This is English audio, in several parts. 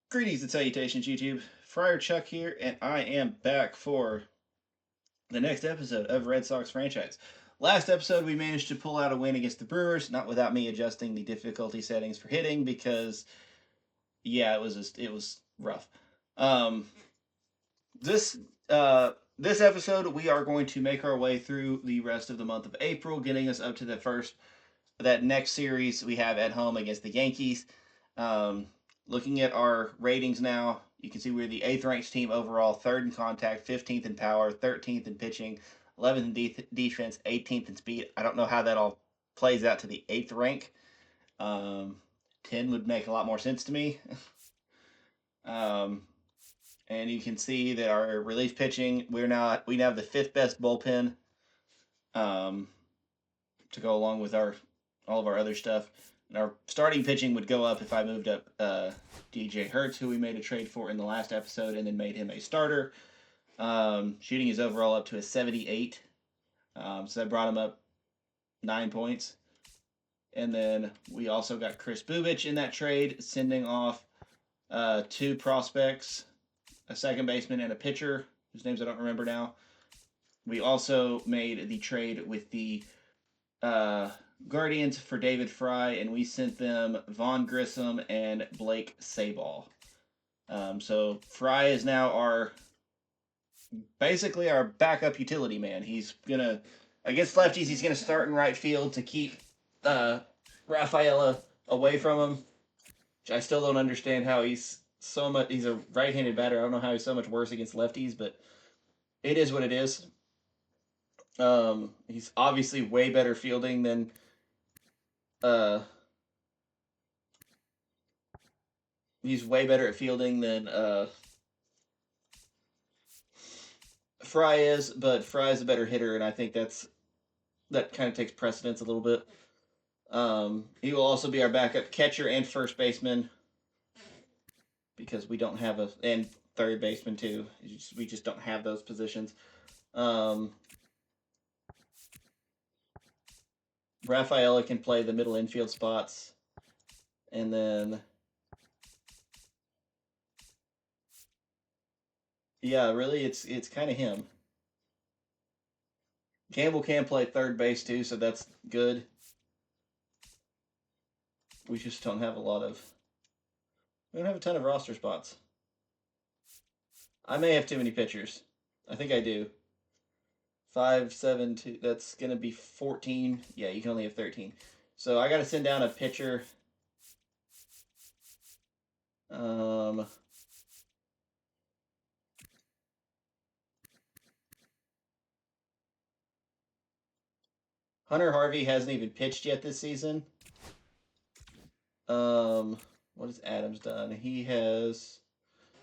Greetings and salutations, YouTube. Friar Chuck here, and I am back for the next episode of Red Sox franchise. Last episode, we managed to pull out a win against the Brewers, not without me adjusting the difficulty settings for hitting because, yeah, it was rough. Um, this this episode, we are going to make our way through the rest of the month of April, getting us up to that next series we have at home against the Yankees. Um, Looking at our ratings now, you can see we're the eighth ranked team overall, third in contact, 15th in power, 13th in pitching, 11th in defense, 18th in speed. I don't know how that all plays out to the eighth rank. Um, 10 would make a lot more sense to me. um, and you can see that our relief pitching, we now have the fifth best bullpen um, to go along with our all of our other stuff. And our starting pitching would go up if I moved up DJ Hertz, who we made a trade for in the last episode, and then made him a starter. Shooting his overall up to a 78. So that brought him up 9 points. And then we also got Chris Bubich in that trade, sending off two prospects, a second baseman, and a pitcher, whose names I don't remember now. We also made the trade with the uh, Guardians for David Fry, and we sent them Vaughn Grissom and Blake Sabol. So Fry is now basically our backup utility man. He's gonna against lefties. He's gonna start in right field to keep Rafaela away from him. Which I still don't understand how he's so much. He's a right-handed batter. I don't know how he's so much worse against lefties, but it is what it is. He's obviously way better fielding than uh, he's way better at fielding than Fry is, but Fry is a better hitter, and I think that kind of takes precedence a little bit. He will also be our backup catcher and first baseman because we don't have and third baseman too. We just don't have those positions. Rafaela can play the middle infield spots, and then yeah, really, it's kind of him. Campbell can play third base too, so that's good. We just don't have we don't have a ton of roster spots. I may have too many pitchers. I think I do. 5, 7, 2. That's gonna be 14. Yeah, you can only have 13. So I got to send down a pitcher. Um, Hunter Harvey hasn't even pitched yet this season. What has Adams done? He has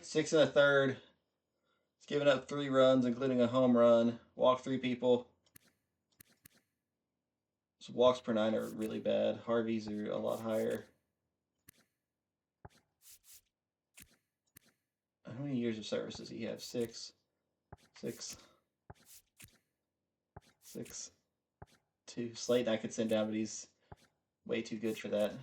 6 1/3. He's given up 3 runs, including a home run. Walked 3 people. So walks per 9 are really bad. Harvey's are a lot higher. How many years of service does he have? 6, 6, 6, 2. Slayton I could send down, but he's way too good for that.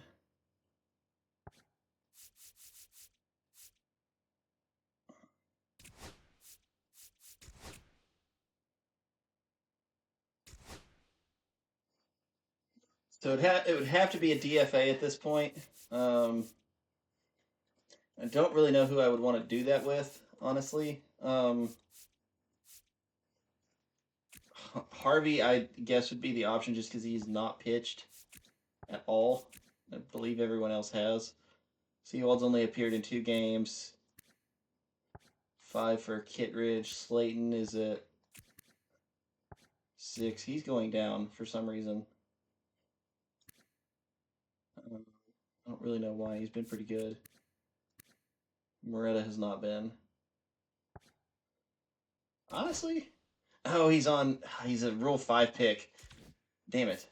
So it would have to be a DFA at this point. I don't really know who I would want to do that with, honestly. Harvey, I guess, would be the option just because he's not pitched at all. I believe everyone else has. Seawald's only appeared in 2 games. 5 for Kittredge. Slayton is at 6. He's going down for some reason. I don't really know why. He's been pretty good. Moretta has not been. Honestly, oh, he's a Rule 5 pick. Damn it.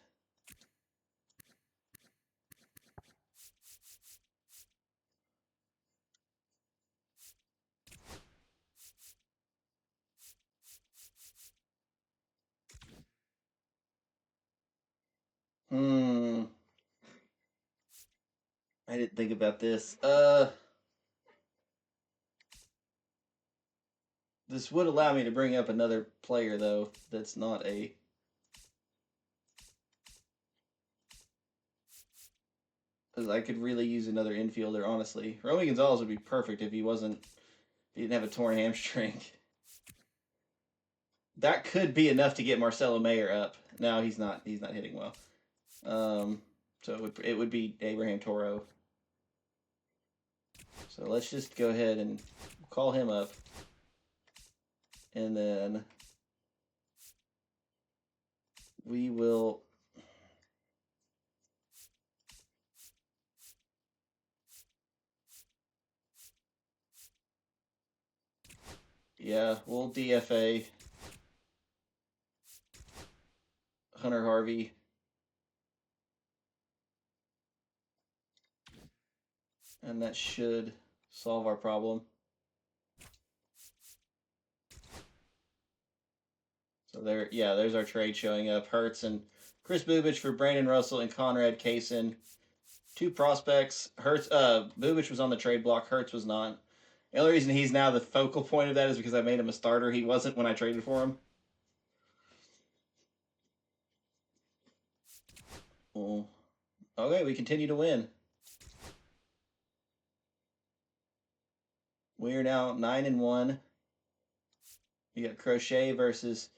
Hmm. I didn't think about this. This would allow me to bring up another player, though, that's not a... Because I could really use another infielder, honestly. Romy Gonzalez would be perfect if he didn't have a torn hamstring. That could be enough to get Marcelo Mayer up. No, he's not hitting well. So it would be Abraham Toro. So let's just go ahead and call him up. And then we will... Yeah, we'll DFA Hunter Harvey. And that should solve our problem. So there's our trade showing up. Hertz and Chris Bubich for Brandon Russell and Conrad Kaysen. 2 prospects. Bubich was on the trade block. Hertz was not. The only reason he's now the focal point of that is because I made him a starter. He wasn't when I traded for him. Well, okay, we continue to win. We are now 9-1. We got Crochet versus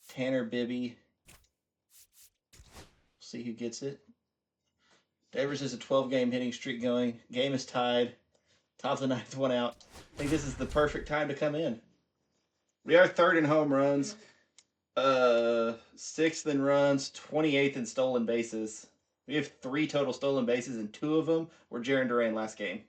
Tanner Bibby. See who gets it. Devers has a 12-game hitting streak going. Game is tied. Top of the 9th one out. I think this is the perfect time to come in. We are 3rd in home runs. 6th in runs. 28th in stolen bases. We have 3 total stolen bases, and 2 of them were Jarren Duran last game.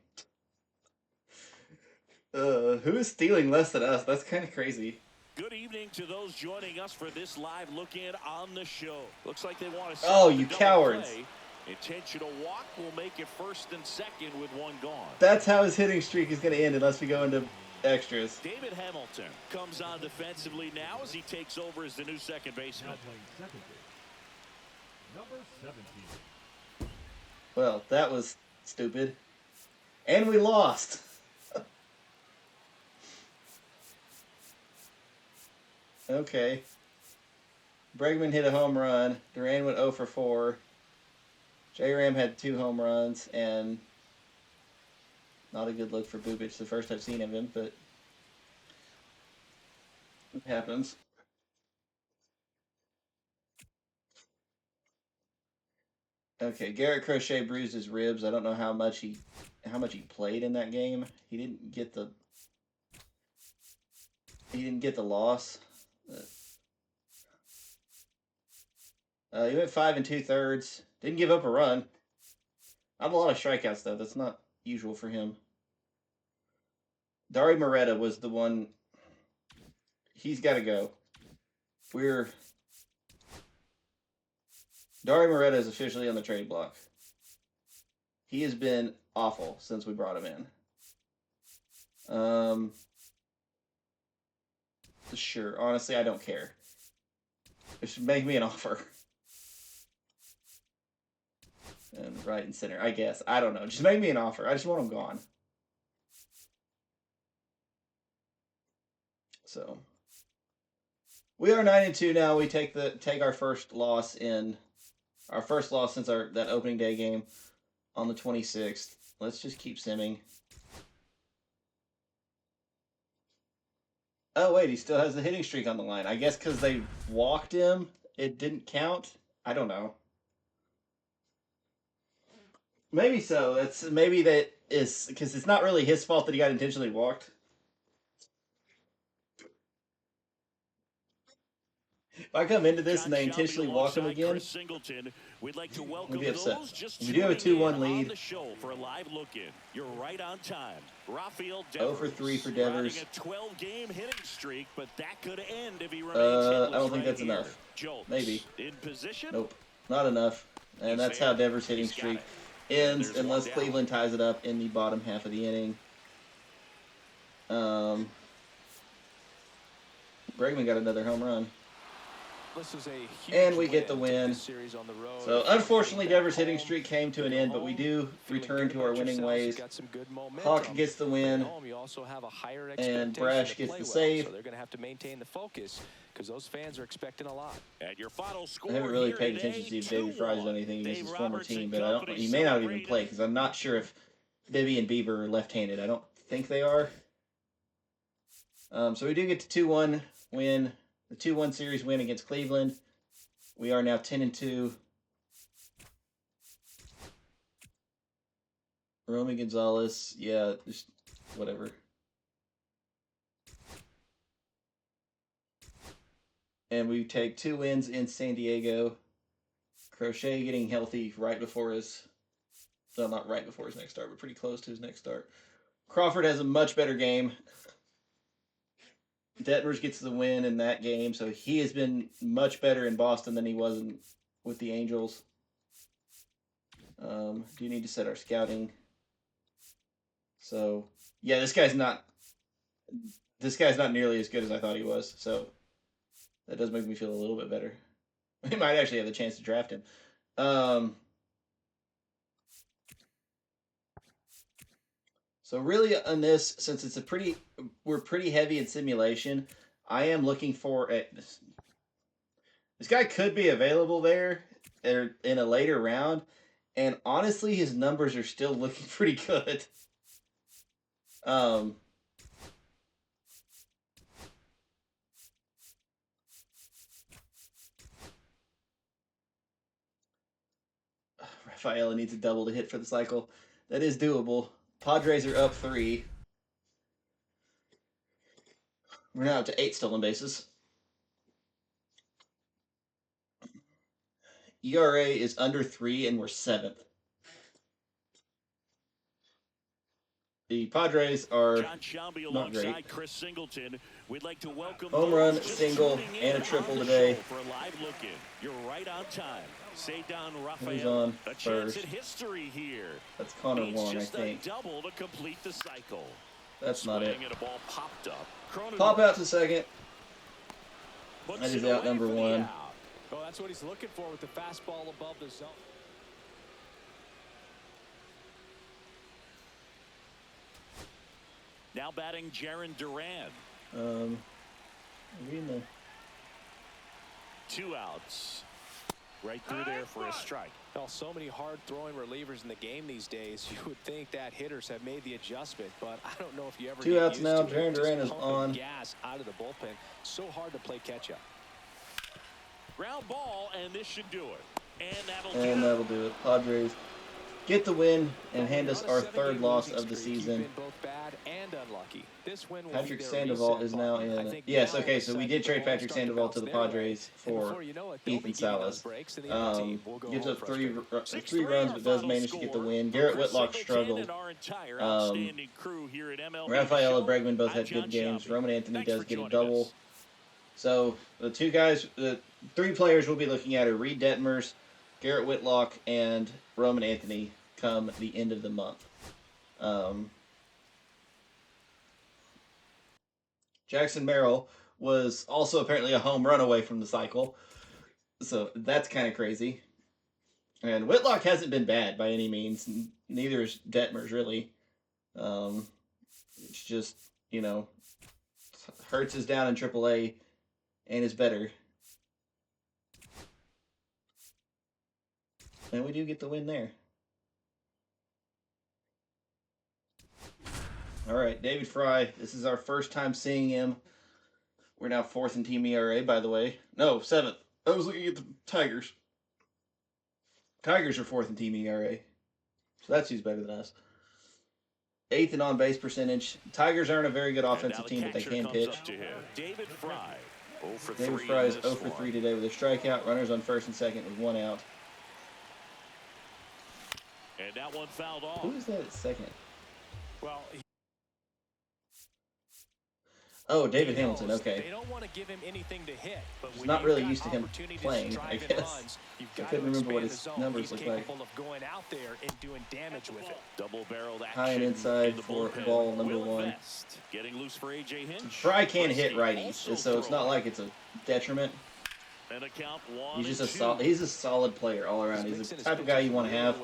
Who is stealing less than us? That's kind of crazy. Good evening to those joining us for this live look-in on the show. Looks like they want to... Oh, you cowards. Play. Intentional walk will make it 1st and 2nd with 1 gone. That's how his hitting streak is going to end unless we go into extras. David Hamilton comes on defensively now as he takes over as the new second baseman. Now playing second base, number 17. Well, that was stupid. And we lost. Okay. Bregman hit a home run. Duran went 0 for 4. J-Ram had 2 home runs, and not a good look for Bubich. The first I've seen of him, but it happens. Okay, Garrett Crochet bruised his ribs. I don't know how much he played in that game. He didn't get the loss. He went 5 2/3. Didn't give up a run. Not a lot of strikeouts, though. That's not usual for him. Dari Moreta was the one. He's got to go. Dari Moreta is officially on the trade block. He has been awful since we brought him in. Sure. Honestly, I don't care. It should make me an offer. And right and center, I guess. I don't know. Just make me an offer. I just want him gone. So we are 9-2 now. We take our first loss since that opening day game on the 26th. Let's just keep simming. Oh wait, he still has the hitting streak on the line. I guess because they walked him, it didn't count. I don't know. Maybe so. Maybe that is because it's not really his fault that he got intentionally walked. If I come into this and they intentionally walk him again, we'd like to welcome we'll be upset. We do have a 2-1 lead. The show for a live look-in. You're right on time. Rafael Devers 0 for 3 for Devers. A 12-game hitting streak, but that could end if he remains I don't think that's enough. Maybe. In position? Nope, not enough. And that's how Devers' hitting streak ends unless Cleveland ties it up in the bottom half of the inning. Bregman got another home run. this is a huge And we get the to win. this series on the road. So If you unfortunately, take that Devers' hitting home, streak came to you an go end, but we home do feeling return good to our about winning yourselves. ways. Got some good momentum. Hawk gets the At win, home, you also have a higher and expectation Brash to gets play the well, save. so they're going to have to maintain the focus because those fans are expecting a lot. And your final score I haven't really here paid today, attention to see if David Fry's done 2-1. anything against Dave his former Roberts team, and but I don't. company He may not even celebrating. play because I'm not sure if Bibby and Bieber are left-handed. I don't think they are. So we do get the 2-1 win, the 2-1 series win against Cleveland. We are now 10-2. Romy Gonzalez, yeah, just whatever. And we take 2 wins in San Diego. Crochet getting healthy right before his, well, not right before his next start, but pretty close to his next start. Crawford has a much better game. Detmers gets the win in that game, so he has been much better in Boston than he was with the Angels. Do you need to set our scouting? So, yeah, this guy's not nearly as good as I thought he was, so that does make me feel a little bit better. We might actually have the chance to draft him. So really on this, since it's we're pretty heavy in simulation, I am looking for this guy could be available there in a later round, and honestly, his numbers are still looking pretty good. Rafaela needs a double to hit for the cycle. That is doable. Padres are up 3. We're now up to 8 stolen bases. ERA is under 3, and we're 7th. The Padres are John Shelby not great. alongside Chris Singleton. We'd like to welcome Home those run, just single, tuning and a in triple on the today. show for a live look-in. You're right on time. Cedar Who's Rafael, on a chance first? at history here. That's Connor Needs Wong, I just think. a double to complete the cycle. That's not it. Swing and a ball popped up. Cronenworth Pop out to second. puts That is it out away number for the 1. out. Oh, that's what he's looking for with the fastball above the zone. Now batting Jarren Duran. Are we in the... 2 outs. Right through there for a strike. Well, so many hard-throwing relievers in the game these days. You would think that hitters have made the adjustment, but I don't know if you ever 2 get outs used now. to it. Jarren Just Duran is pumping on. gas out of the bullpen. So hard to play catch-up. Ground ball, and this should do it. And And that'll do it. Padres get the win and hand us our 3rd loss of the season. Both bad and unlucky. This win will Patrick be their Sandoval reset is now button. I in. think Yes, now okay, is so the we second did the trade ball Patrick start to Sandoval bounce to the their way. Padres And for before you know it, they'll be Ethan getting those Salas. breaks, and the other team will go Gives home up three frustrated. runs, but does manage to get the win. Garrett Whitlock struggled. Rafaela Bregman both had good games. Roman Anthony does get a double. So the 3 players we'll be looking at are Reed Detmers, Garrett Whitlock, and Roman Anthony come the end of the month. Jackson Merrill was also apparently a home run away from the cycle. So that's kind of crazy. And Whitlock hasn't been bad by any means. Neither is Detmers, really. It's just, Hertz is down in AAA and is better. And we do get the win there. All right, David Fry. This is our first time seeing him. We're now 4th in team ERA, by the way. No, 7th. I was looking at the Tigers. Tigers are 4th in team ERA. So that's who's better than us. 8th in on-base percentage. Tigers aren't a very good offensive team, but they can pitch. David Fry. David Fry is 0 for 3 today with a strikeout. Runners on 1st and 2nd with 1 out. And that one fouled off. Who is that at second? Well, Oh, David Hamilton, okay. They don't want to give him anything to hit, but He's when not you've really got used to him opportunities playing, to I drive in guess. runs, you've I got couldn't to remember what expand his the zone. numbers He's look like. capable of going out there and doing damage with it. Double-barreled action. High and inside in the for bullpen. ball number Will 1. Vest getting loose for AJ Hinch. Fry can hit Presky righties, also so it's not throwing. like it's a detriment. And a count 1 He's just and 2. he's a solid player all around. He's the type of guy you want to have,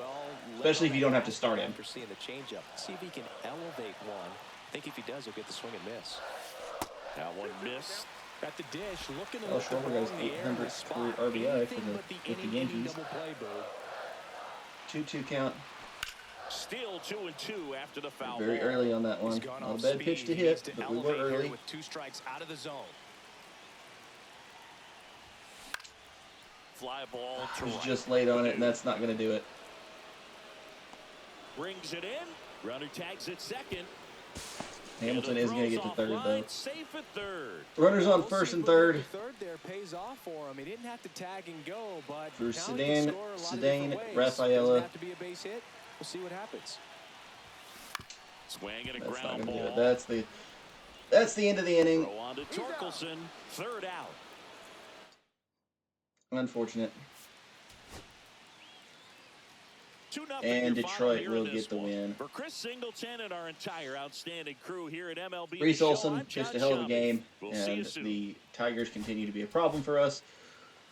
especially if you don't have to start him. After seeing the changeup, see if he can elevate one. I think if he does, he'll get the swing and miss. That one missed. At the dish, looking to Well, Schwarber got his 800th career RBI for the Yankees. 2-2 count. Still 2-2 after the foul. Very ball. early on that one. Not a bad pitch to hit, but we were early. With 2 strikes out of the zone. Fly ball to He's right. just late on it, and that's not going to do it. Brings it in. Runner tags at second. Hamilton is going to get to third, though. Safe at third. Runners on first and third. Third there pays off for him. He didn't have to tag and go, but For now he can score a lot of different ways. Rafaela. Doesn't have to be a base hit. We'll see what happens. Swing and a That's not ground going to do ball. it. That's the end of the inning. Throw on to Torkelson. Third out. Unfortunate. 2-0 And your final Detroit here will in this get the one. win. For Chris Singleton and our entire outstanding crew here at MLB Reese The Show, Olson, I'm just John a hell of a Shammy. game. We'll see you And soon. the Tigers continue to be a problem for us.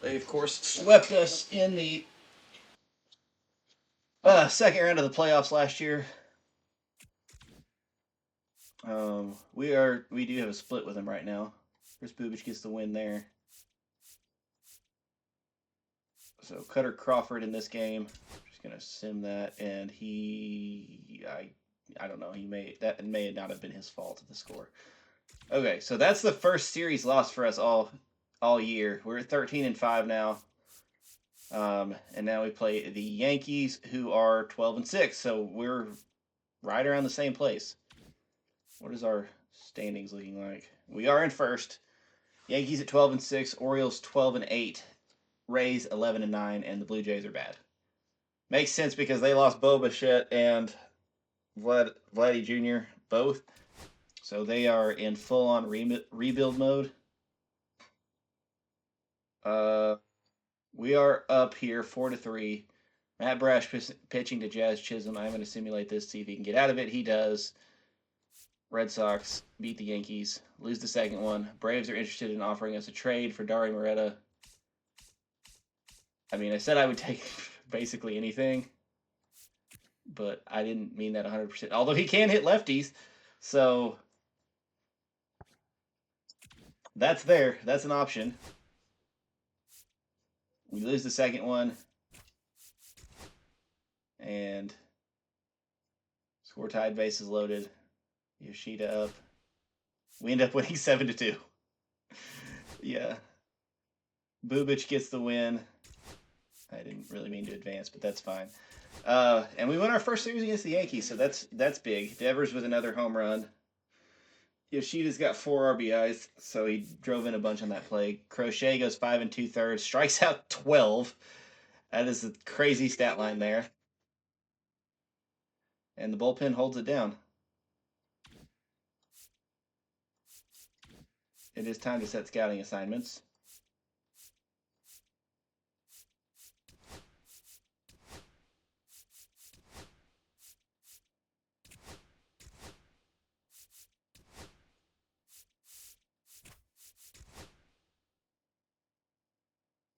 They, of course, swept us in the second round of the playoffs last year. We do have a split with them right now. Chris Bubic gets the win there. So Cutter Crawford in this game. Just gonna sim that, and I don't know. That may not have been his fault, the score. Okay, so that's the first series loss for us all year. We're 13-5 now. And now we play the Yankees, who are 12-6. So we're right around the same place. What is our standings looking like? We are in first. Yankees at 12-6, Orioles 12-8, Rays 11-9, and the Blue Jays are bad. Makes sense because they lost Bo Bichette and Vladdy Jr. both. So they are in full-on rebuild mode. We are up here 4-3. Matt Brash pitching to Jazz Chisholm. I'm going to simulate this, see if he can get out of it. He does. Red Sox beat the Yankees, lose the second one. Braves are interested in offering us a trade for Dari Moreta. I mean, I said I would take basically anything, but I didn't mean that 100%. Although he can hit lefties, so that's there. That's an option. We lose the second one, and score tied, bases loaded. Yoshida up. We end up winning 7-2. Yeah. Bubic gets the win. I didn't really mean to advance, but that's fine. And we won our first series against the Yankees, so that's big. Devers with another home run. Yoshida's got 4 RBIs, so he drove in a bunch on that play. Crochet goes 5 2/3, strikes out 12. That is a crazy stat line there. And the bullpen holds it down. It is time to set scouting assignments.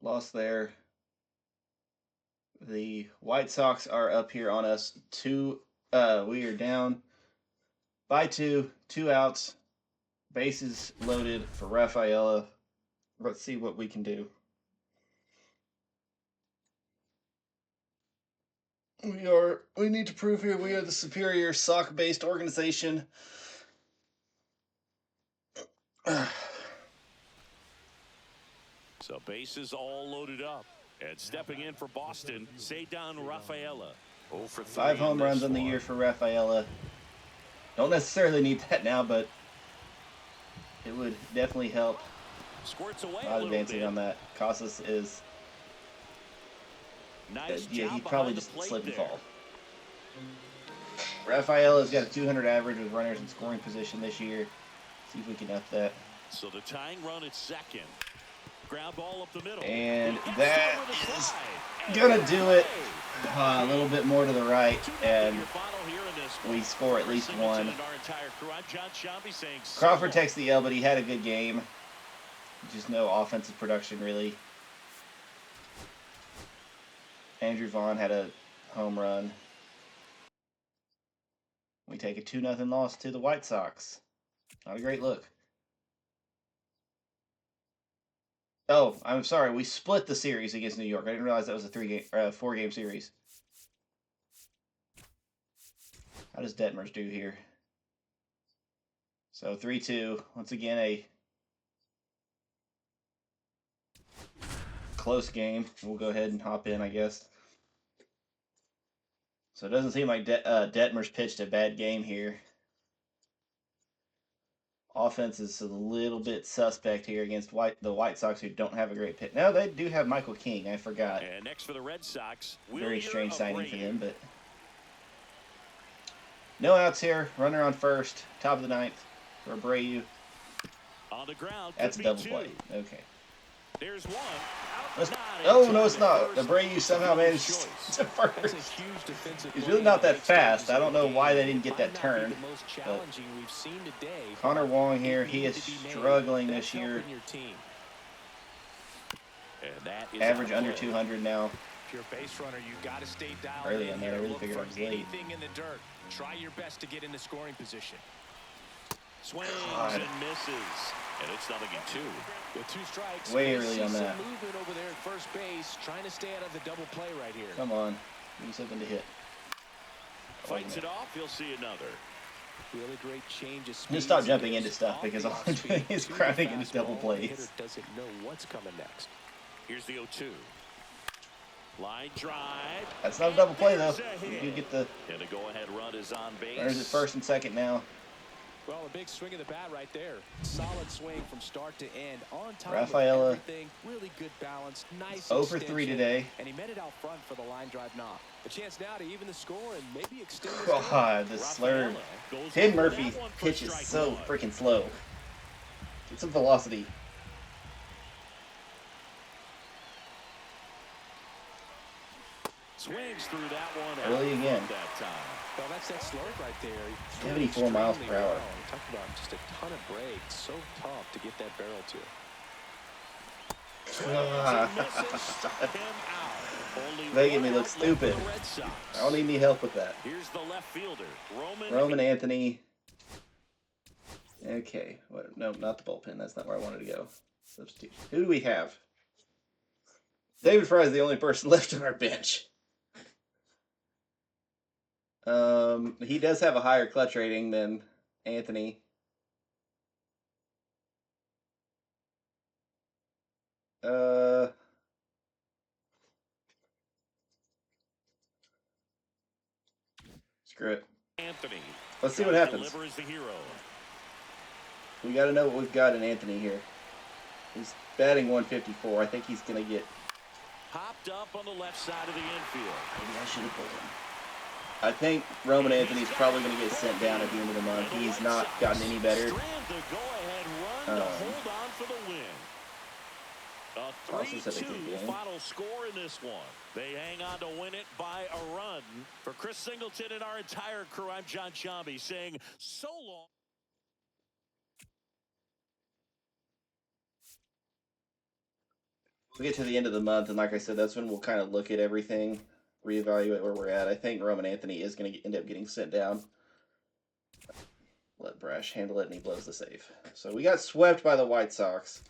Lost there. The White Sox are up here on us. We are down by 2 outs. Bases loaded for Rafaela. Let's see what we can do. We need to prove here we are the superior Sox-based organization. So bases all loaded up. And stepping in for Boston, Ceddanne Rafaela. 0 for 3 5 home runs on the year for Rafaela. Don't necessarily need that now, but it would definitely help. Squirts away Not a advancing bit. on that. Casas is... Nice yeah, job he probably behind the just plate slip and there. fall. Rafaela's got a 200 average with runners in scoring position this year. See if we can up that. So the tying run at second. Ground ball up the middle. And He gets that over the is slide. gonna do it. Away. A little bit more to the right, 2-0 and your final here in this one. we score at For least Singleton one. and our entire crew, I'm John Shamby saying so Crawford long. takes the L, but he had a good game. Just no offensive production, really. Andrew Vaughn had a home run. We take a 2-0 loss to the White Sox. Not a great look. Oh, I'm sorry. We split the series against New York. I didn't realize that was a 4-game series. How does Detmers do here? So 3-2. Once again, a close game. We'll go ahead and hop in, I guess. So it doesn't seem like Detmers pitched a bad game here. Offense is a little bit suspect here against the White Sox, who don't have a great pitch. No, they do have Michael King. I forgot. And next for the Red Sox, Very strange signing for Abreu. them, but no outs here. Runner on first. Top of the ninth for Abreu. On the ground. That's a could double be play. two. Okay. There's one. Let's- Not oh, into no, it's the not. first. Abreu somehow managed Choice. to That's a first. huge defensive He's play really not in the that late stages fast. I of don't the know game. why they didn't get Might that not turn. be the most challenging we've seen today. Connor Wong here. It He needed is to be made. struggling That's this year. helping your team. And that is Average out of under play. 200 now. If you're a base runner, you got to stay dialed Early in on there, here. I really Look figured I for was late. anything in the dirt. Try your best to get into scoring position. Swings God. and misses. And it's 0-2. With 2 strikes, Way we early see on some that. movement over there at first base, trying to stay out of the double play right here. Come on. Give me something to hit. Fights it off. He'll see another. Really great change of I'm speed. gonna stop jumping into stuff because all I'm doing is crowding into double The plays. hitter doesn't know what's coming next. Here's the 0-2. Line drive. That's not a double play, though. There's a You hit. do get the And the go-ahead run is on base. runners at first and second now. Well, a big swing of the bat right there. Solid swing from start to end. On top Rafaela. of everything. Really good balance. Nice 0 for 3 extension, today. And he met it out front for the line drive knock. A chance now to even the score and maybe extend this game. God, the slur. Rafaela goes Tim over Murphy that one for pitches strike so one. freaking slow. Get some velocity. Swings through that one. Early out again. That time. Well, that's that slurve right there. He threw 74 miles per extremely hour. well. We talked about just a ton of breaks. So tough to get that barrel to. Swings and misses. Him out. Only Making one me look out left for stupid. the Red Sox. I don't need any help with that. Here's the left fielder, Roman Anthony. Okay. What? No, not the bullpen. That's not where I wanted to go. Substitute. Who do we have? David Fry is the only person left on our bench. He does have a higher clutch rating than Anthony. Screw it. Anthony. Let's see what happens. Delivers the hero. We got to know what we've got in Anthony here. He's batting 154. I think he's going to get... Popped up on the left side of the infield. Maybe I should have pulled him. I think Roman Anthony's probably going to get sent down at the end of the month. He's not gotten any better. Strand the go-ahead run to hold on for the win. A Also said a good 3-2 game. final score in this one. They hang on to win it by a run. For Chris Singleton and our entire crew, I'm John Chambi saying so long. We'll get to the end of the month, and like I said, that's when we'll kind of look at everything, reevaluate where we're at. I think Roman Anthony is going to end up getting sent down. Let Brash handle it, and he blows the save. So we got swept by the White Sox.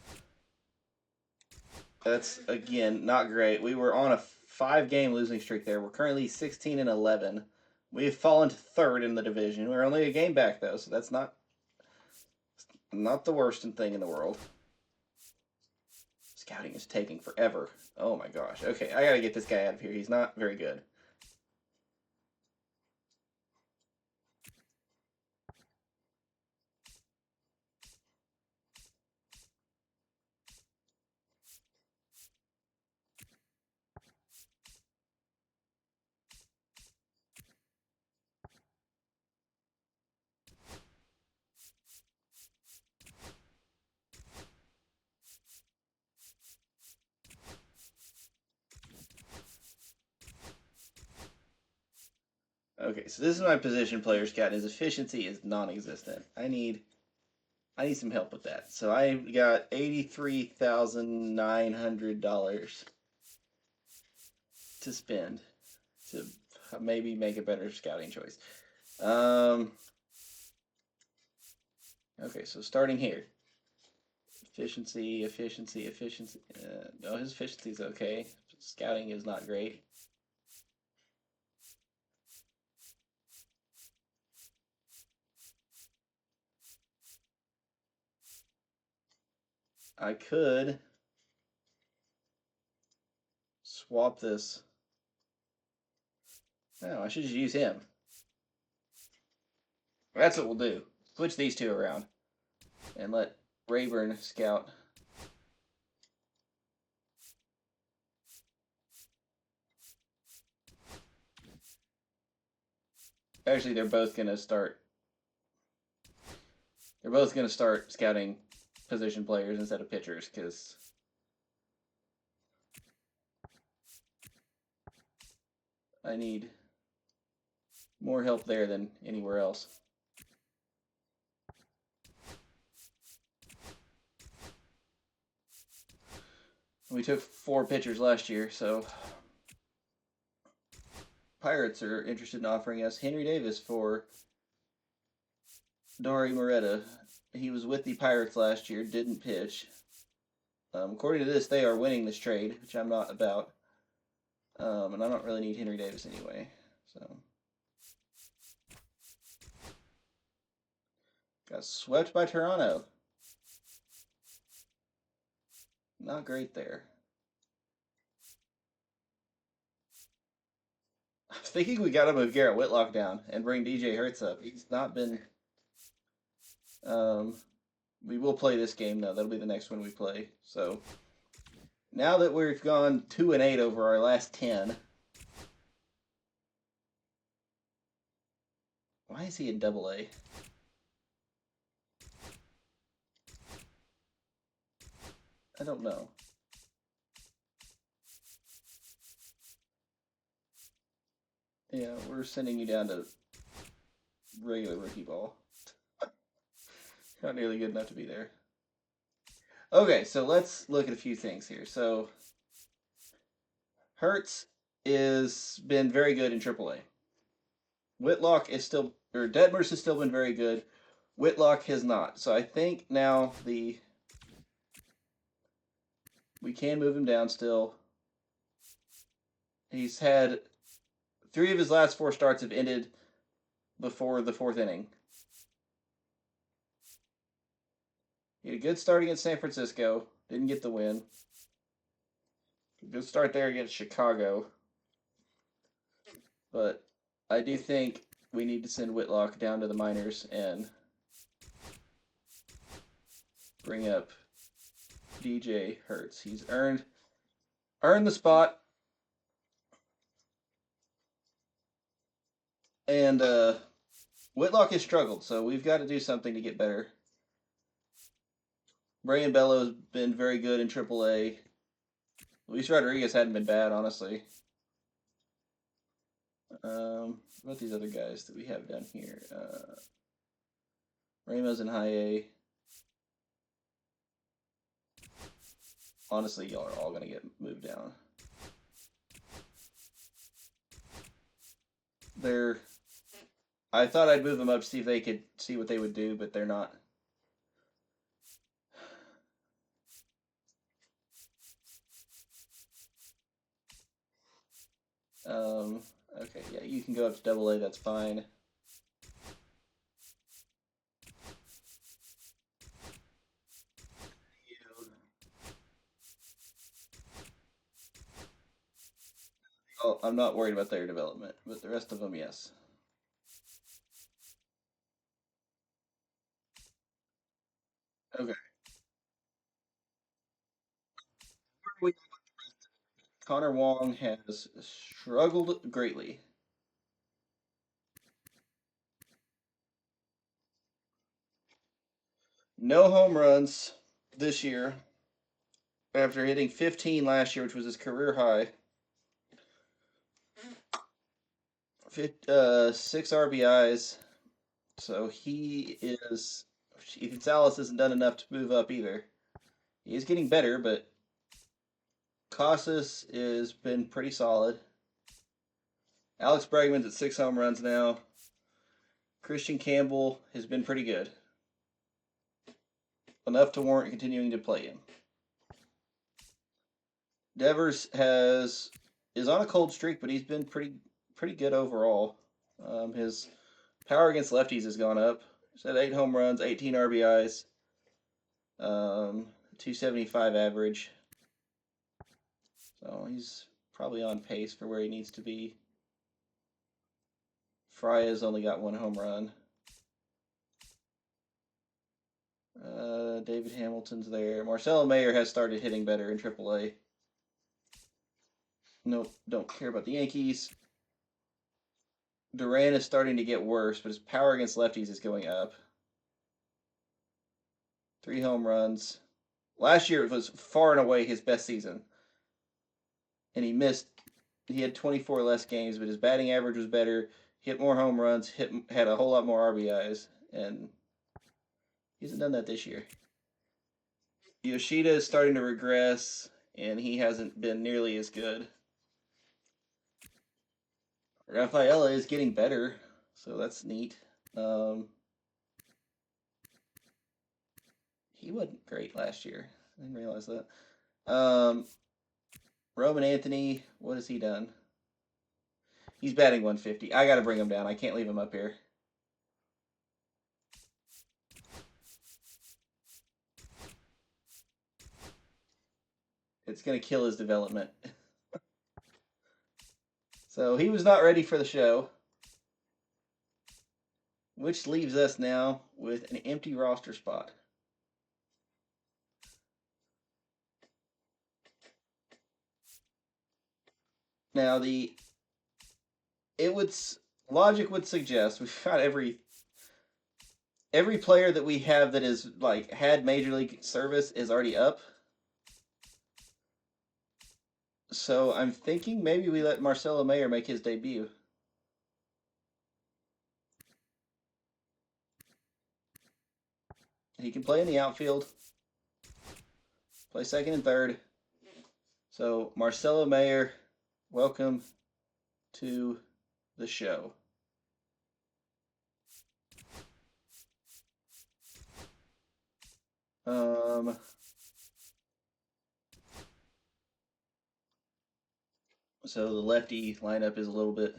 That's, again, not great. We were on a 5-game losing streak there. We're currently 16-11. We have fallen to 3rd in the division. We're only a game back, though, so that's not the worst thing in the world. Scouting is taking forever. Oh my gosh. Okay, I gotta get this guy out of here. He's not very good. Okay, so this is my position player scout. His efficiency is non-existent. I need some help with that. So I got $83,900. to spend to maybe make a better scouting choice. Okay, so starting here. Efficiency. No, his efficiency is okay. Scouting is not great. I could swap this. No, I should just use him. That's what we'll do. Switch these two around and let Rayburn scout. Actually, they're both going to start. They're both going to start scouting position players instead of pitchers because I need more help there than anywhere else. We took 4 pitchers last year, so Pirates are interested in offering us Henry Davis for Dauri Moreta. He was with the Pirates last year, didn't pitch. According to this, they are winning this trade, which I'm not about. And I don't really need Henry Davis anyway. So got swept by Toronto. Not great there. I was thinking we got to move Garrett Whitlock down and bring DJ Hertz up. He's not been. We will play this game though. That'll be the next one we play. So now that we've gone 2-8 over our last 10. Why is he in AA? I don't know. Yeah, we're sending you down to regular rookie ball. Not nearly good enough to be there. Okay, so let's look at a few things here. So Hertz is been very good in AAA. Whitlock is still, or Detmers has still been very good. Whitlock has not. So I think now we can move him down still. He's had 3 of his last 4 starts have ended before the 4th inning. He had a good start against San Francisco. Didn't get the win. Good start there against Chicago. But I do think we need to send Whitlock down to the minors and bring up DJ Hertz. He's earned the spot. And Whitlock has struggled, so we've got to do something to get better. Brayan Bello's been very good in AAA. Luis Rodriguez hadn't been bad, honestly. What about these other guys that we have down here? Ramos in high A. Honestly, y'all are all going to get moved down. I thought I'd move them up to see if they could see what they would do, but they're not. Okay, yeah, you can go up to AA, that's fine. Oh, I'm not worried about their development, but the rest of them, yes. Okay. Connor Wong has struggled greatly. No home runs this year after hitting 15 last year, which was his career high. 6 RBIs. So Ethan Salas hasn't done enough to move up either. He is getting better, but Casas has been pretty solid. Alex Bregman's at 6 home runs now. Christian Campbell has been pretty good. Enough to warrant continuing to play him. Devers is on a cold streak, but he's been pretty good overall. His power against lefties has gone up. He's had 8 home runs, 18 RBIs, 275 average. So he's probably on pace for where he needs to be. Fria's only got 1 home run. David Hamilton's there. Marcelo Mayer has started hitting better in AAA. Nope, don't care about the Yankees. Duran is starting to get worse, but his power against lefties is going up. 3 home runs. Last year it was far and away his best season. And he had 24 less games, but his batting average was better. Hit more home runs, had a whole lot more RBIs, and he hasn't done that this year. Yoshida is starting to regress, and he hasn't been nearly as good. Rafaela is getting better, so that's neat. He wasn't great last year. I didn't realize that. Roman Anthony, what has he done? He's batting 150. I got to bring him down. I can't leave him up here. It's going to kill his development. So he was not ready for the show. Which leaves us now with an empty roster spot. Now logic would suggest we've got every player that we have that is had major league service is already up. So I'm thinking maybe we let Marcelo Mayer make his debut. He can play in the outfield, play second and third. So Marcelo Mayer, welcome to the show. So the lefty lineup is a little bit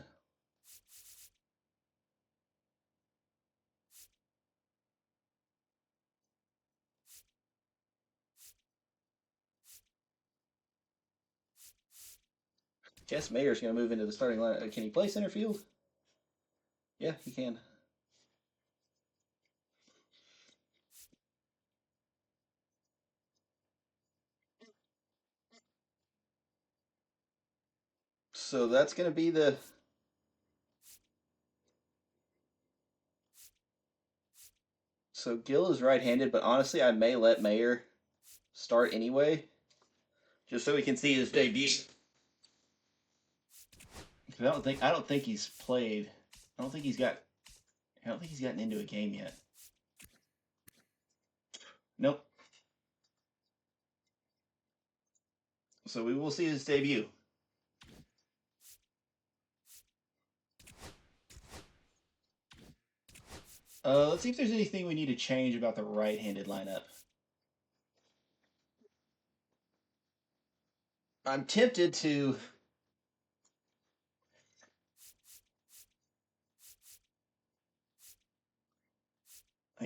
Jess Mayer's going to move into the starting line. Can he play center field? Yeah, he can. So that's going to be the... So Gil is right-handed, but honestly, I may let Mayer start anyway, just so we can see his debut. I don't think he's played. I don't think he's gotten into a game yet. Nope. So we will see his debut. Let's see if there's anything we need to change about the right-handed lineup. I'm tempted to...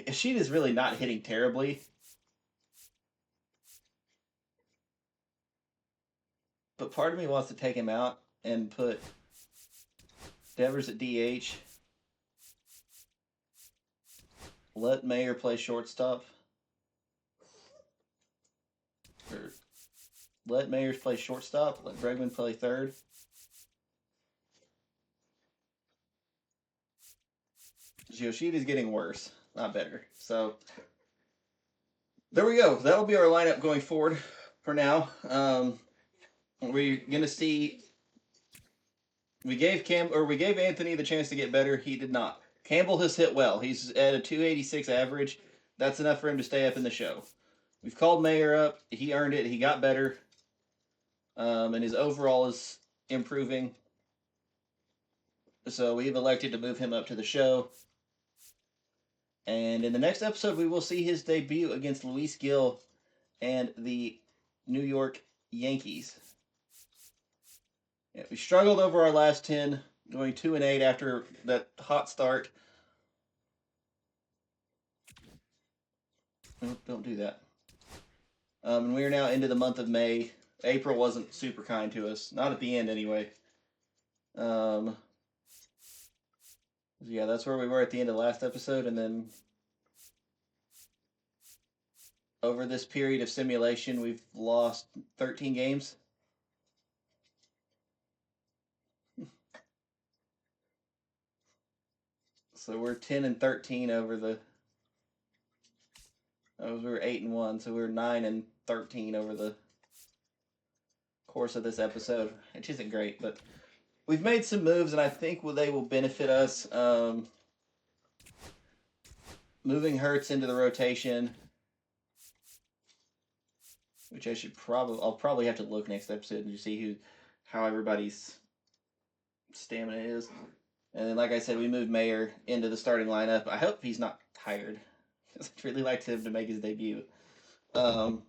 Ishida's really not hitting terribly. But part of me wants to take him out and put Devers at DH. Let Mayer play shortstop. Or let Mayers play shortstop. Let Bregman play third. Yoshida's getting worse, not better. So there we go. That'll be our lineup going forward for now. We're gonna see. We gave Anthony the chance to get better. He did not. Campbell has hit well. He's at a 286 average. That's enough for him to stay up in the show. We've called Mayer up. He earned it. He got better. And his overall is improving. So we've elected to move him up to the show. And in the next episode, we will see his debut against Luis Gil and the New York Yankees. Yeah, we struggled over our last 10, going 2-8 after that hot start. Don't do that. And we are now into the month of May. April wasn't super kind to us. Not at the end, anyway. Yeah, that's where we were at the end of the last episode, and then over this period of simulation, we've lost 13 games. So we're 10-13 over the. We were 8-1, so we're 9-13 over the course of this episode, which isn't great, but we've made some moves, and I think they will benefit us. Moving Hurts into the rotation, which I'll probably have to look next episode and see how everybody's stamina is. And then, like I said, we moved Mayer into the starting lineup. I hope he's not tired. I'd really like him to make his debut. But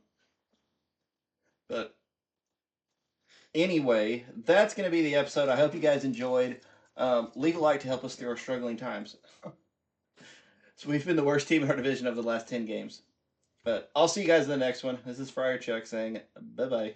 anyway, that's going to be the episode. I hope you guys enjoyed. Leave a like to help us through our struggling times. So we've been the worst team in our division over the last 10 games. But I'll see you guys in the next one. This is Friar Chuck saying bye-bye.